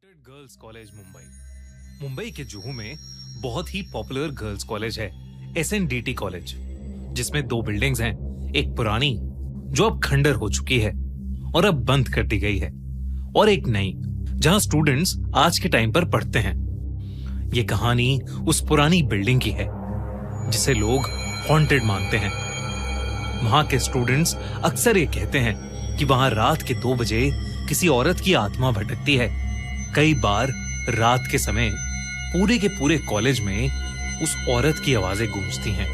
Girls college Mumbai के जुहू में बहुत ही पॉपुलर गर्ल्स कॉलेज है SNDT कॉलेज, जिसमें दो बिल्डिंग्स हैं। एक पुरानी जो अब खंडर हो चुकी है और अब बंद कर दी गई है, और एक नई जहां स्टूडेंट्स आज के टाइम पर पढ़ते हैं। ये कहानी उस पुरानी बिल्डिंग की है जिसे लोग हॉन्टेड मानते हैं। वहां के स्टूडेंट्स अक्सर ये कहते हैं कि वहां रात के 2 बजे किसी औरत की आत्मा भटकती है। कई बार रात के समय पूरे के पूरे कॉलेज में उस औरत की आवाजें गूंजती हैं।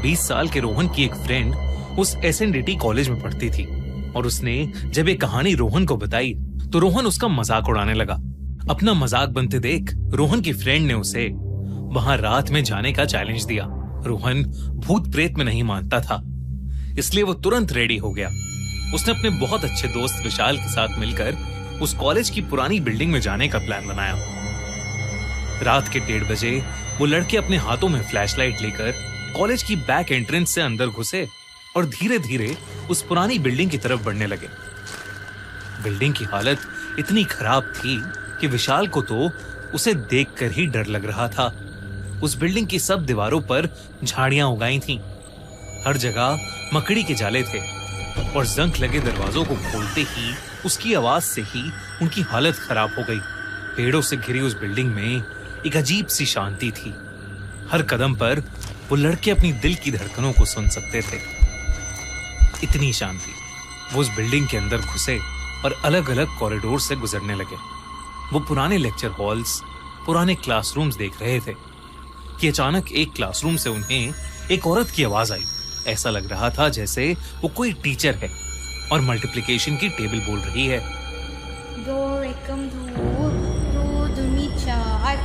20 साल के रोहन की एक फ्रेंड उस SNDT कॉलेज में पढ़ती थी, और उसने जब ये कहानी रोहन को बताई तो रोहन उसका मजाक उड़ाने लगा। अपना मजाक बनते देख रोहन की फ्रेंड ने उसे वहां रात में जाने का चैलेंज दिया। रोहन भूत प्रेत में नहीं मानता था, इसलिए वो तुरंत रेडी हो गया। उसने अपने बहुत अच्छे दोस्त विशाल के साथ मिलकर उस कॉलेज की पुरानी बिल्डिंग में जाने का प्लान बनाया। रात के 1:30 बजे वो लड़के अपने हाथों में फ्लैशलाइट लेकर कॉलेज की बैक एंट्रेंस से अंदर घुसे और धीरे धीरे उस पुरानी बिल्डिंग की तरफ बढ़ने लगे। बिल्डिंग की हालत इतनी खराब थी कि विशाल को तो उसे देखकर ही डर लग रहा था। उस बिल्डिंग की सब दीवारों पर झाड़ियां उगाई थीं। हर जगह मकड़ी के जाले थे, और जंग लगे दरवाजों को खोलते ही उसकी आवाज से ही उनकी हालत खराब हो गई। पेड़ों से घिरी उस बिल्डिंग में एक अजीब सी शांति थी। हर कदम पर वो लड़के अपनी दिल की धड़कनों को सुन सकते थे। इतनी शांति। वो उस बिल्डिंग के अंदर घुसे और अलग अलग कॉरिडोर से गुजरने लगे। वो पुराने लेक्चर हॉल्स, पुराने क्लासरूम्स देख रहे थे कि अचानक एक क्लासरूम से उन्हें एक औरत की आवाज आई। ऐसा लग रहा था जैसे वो कोई टीचर है और मल्टीप्लिकेशन की टेबल बोल रही है। 2 एकम 2, 2 दूनी 4,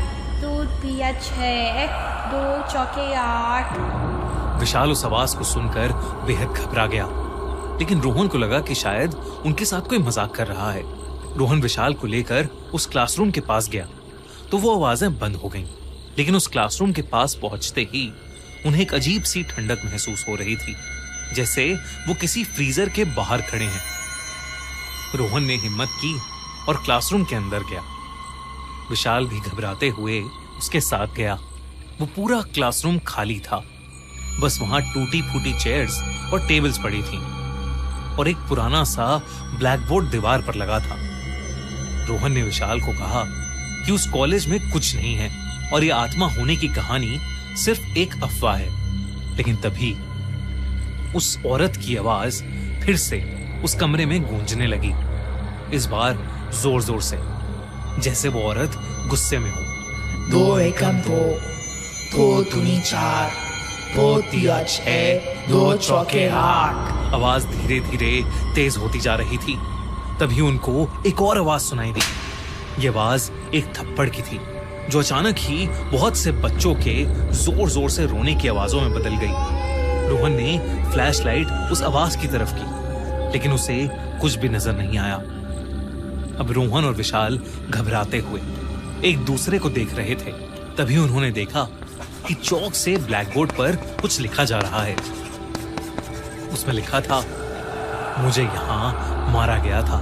2 तिया 6, 2 चौके 8। विशाल उस आवाज को सुनकर बेहद घबरा गया, लेकिन रोहन को लगा कि शायद उनके साथ कोई मजाक कर रहा है। रोहन विशाल को लेकर उस क्लासरूम के पास गया तो वो आवाजें बंद हो गईं। लेकिन उस क्लासरूम के पास पहुंचते ही उन्हें एक अजीब सी ठंडक महसूस हो रही थी, जैसे वो किसी फ्रीजर के बाहर खड़े हैं। रोहन ने हिम्मत की और क्लासरूम के अंदर गया। विशाल भी घबराते हुए उसके साथ गया। वो पूरा क्लासरूम खाली था, बस वहां टूटी फूटी चेयर्स और टेबल्स पड़ी थीं, और एक पुराना सा ब्लैक बोर्ड दीवार पर लगा था। रोहन ने विशाल को कहा कि उस कॉलेज में कुछ नहीं है और ये आत्मा होने की कहानी सिर्फ एक अफवाह है। लेकिन तभी उस औरत की आवाज फिर से उस कमरे में गूंजने लगी, इस बार जोर जोर से, जैसे वो औरत गुस्से में हो। 2 एकम 2, 2 दूनी 4, 2 तिया 6, 2 चौके 8। आवाज धीरे धीरे तेज होती जा रही थी। तभी उनको एक और आवाज सुनाई दी। ये आवाज एक थप्पड़ की थी, जो अचानक ही बहुत से बच्चों के जोर जोर से रोने की आवाजों में बदल गई। रोहन ने फ्लैशलाइट उस आवाज की तरफ की, लेकिन उसे कुछ भी नजर नहीं आया। अब रोहन और विशाल घबराते हुए एक दूसरे को देख रहे थे। तभी उन्होंने देखा कि चौक से ब्लैक बोर्ड पर कुछ लिखा जा रहा है। उसमें लिखा था, मुझे यहां मारा गया था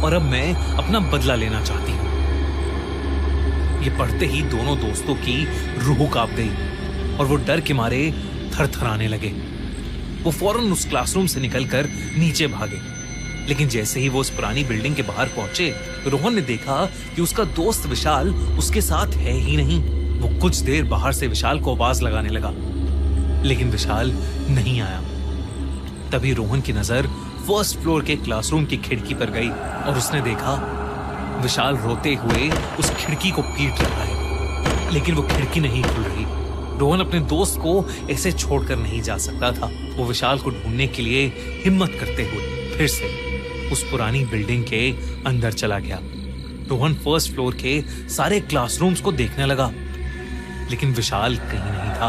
और अब मैं अपना बदला लेना चाहती हूं। ये पढ़ते ही दोनों दोस्तों की रूह कांप गई और वो डर के मारे थरथराने लगे। वो फौरन उस क्लासरूम से निकलकर नीचे भागे, लेकिन जैसे ही वो उस पुरानी बिल्डिंग के बाहर पहुंचे, रोहन ने देखा कि उसका दोस्त विशाल उसके साथ है ही नहीं। वो कुछ देर बाहर से विशाल को आवाज लगाने लगा, लेकिन विशाल नहीं आया। तभी रोहन की नजर फर्स्ट फ्लोर के क्लासरूम की खिड़की पर गई और उसने देखा विशाल रोते हुए उस खिड़की को पीट रहा है, लेकिन वो खिड़की नहीं खुल रही। रोहन अपने दोस्त को ऐसे छोड़कर नहीं जा सकता था। वो विशाल को ढूंढने के लिए हिम्मत करते हुए फिर से उस पुरानी बिल्डिंग के अंदर चला गया। रोहन फर्स्ट फ्लोर के सारे क्लासरूम्स को देखने लगा, लेकिन विशाल कहीं नहीं था।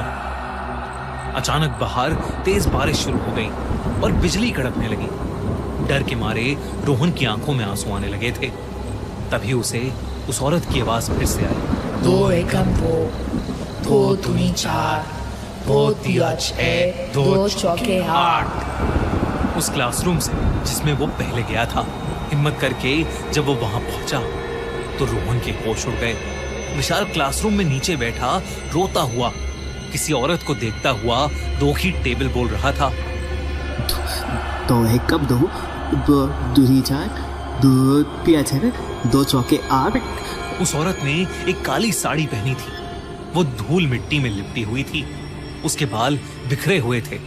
अचानक बाहर तेज बारिश शुरू हो गई और बिजली कड़कने लगी। डर के मारे रोहन की आंखों में आंसू आने लगे थे। तभी उसे उस औरत की आवाज फिर से आई। 2 एकम 2, 2 दूनी 4, 2 तिया 6, 2 चौके 8। उस क्लासरूम से जिसमें वो पहले गया था, हिम्मत करके जब वो वहां पहुंचा तो रोहन के होश उड़ गए। विशाल क्लासरूम में नीचे बैठा रोता हुआ किसी औरत को देखता हुआ 2 की टेबल बोल रहा था। 2 एकम 2, 2 दूनी 4, 2 पिया 6, 2 चौके 8। उस औरत ने एक काली साड़ी पहनी थी। वो धूल मिट्टी में लिपटी हुई थी। उसके बाल बिखरे हुए थे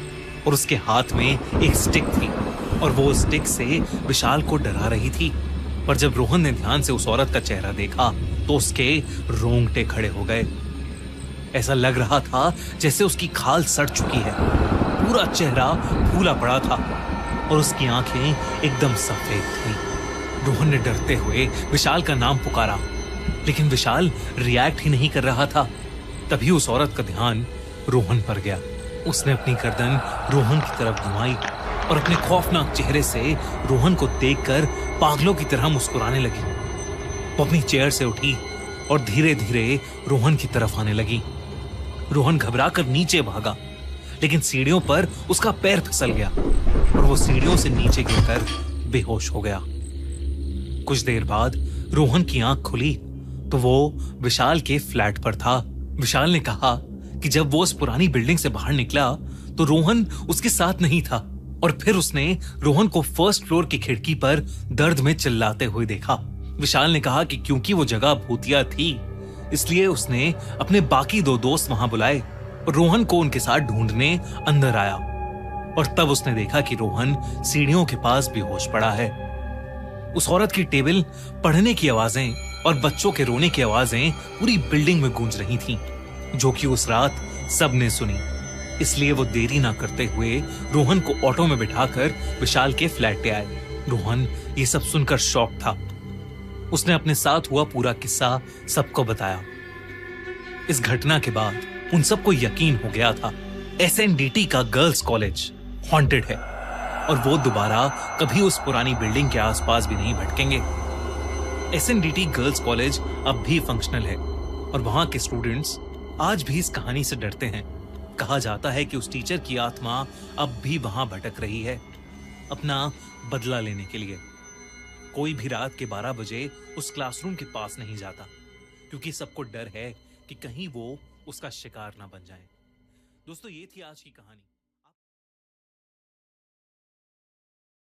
और उसके हाथ में एक स्टिक थी और वो स्टिक से विशाल को डरा रही थी। पर जब रोहन ने ध्यान से उस औरत का चेहरा देखा तो उसके रोंगटे खड़े हो गए। ऐसा लग रहा था जैसे उसकी खाल सड़ चुकी है। पूरा चेहरा फूला पड़ा था और उसकी आंखें एकदम सफेद थी। रोहन ने डरते हुए विशाल का नाम पुकारा, लेकिन विशाल रिएक्ट ही नहीं कर रहा था। तभी उस औरत का ध्यान रोहन पर गया। उसने अपनी गर्दन रोहन की तरफ घुमाई और अपने खौफनाक चेहरे से रोहन को देखकर पागलों की तरह मुस्कुराने लगी। वो अपनी चेयर से उठी और धीरे धीरे रोहन की तरफ आने लगी। रोहन घबराकर नीचे भागा, लेकिन सीढ़ियों पर उसका पैर फिसल गया और वो सीढ़ियों से नीचे गिरकर बेहोश हो गया। कुछ देर बाद रोहन की आंख खुली तो वो विशाल के फ्लैट पर था। विशाल ने कहा कि जब वो उस पुरानी बिल्डिंग से बाहर निकला तो रोहन उसके साथ नहीं था और फिर उसने रोहन को फर्स्ट फ्लोर की खिड़की पर दर्द में चिल्लाते हुए देखा। विशाल ने कहा कि क्योंकि वो जगह भूतिया थी इसलिए उसने अपने बाकी 2 दोस्त वहां बुलाए और रोहन को उनके साथ ढूंढने अंदर आया और तब उसने देखा कि रोहन सीढ़ियों के पास बेहोश पड़ा है। उस औरत की टेबल, पढ़ने की आवाजें और बच्चों के रोने की आवाजें पूरी बिल्डिंग में गूंज रही थीं, जो कि उस रात सबने सुनी। इसलिए वो देरी ना करते हुए रोहन को ऑटो में बिठाकर विशाल के फ्लैट पे आए। रोहन ये सब सुनकर शॉक था। उसने अपने साथ हुआ पूरा किस्सा सबको बताया। इस घटना के बाद उन सबको यकीन हो गया था SNDT का गर्ल्स कॉलेज हॉन्टेड है और वो दोबारा कभी उस पुरानी बिल्डिंग के आसपास भी नहीं भटकेंगे। SNDT गर्ल्स कॉलेज अब भी फंक्शनल है और वहां के स्टूडेंट्स आज भी इस कहानी से डरते हैं। कहा जाता है कि उस टीचर की आत्मा अब भी वहां भटक रही है अपना बदला लेने के लिए। कोई भी रात के 12 बजे उस क्लासरूम के पास नहीं जाता क्योंकि सबको डर है कि कहीं वो उसका शिकार ना बन जाए। दोस्तों, ये थी आज की कहानी।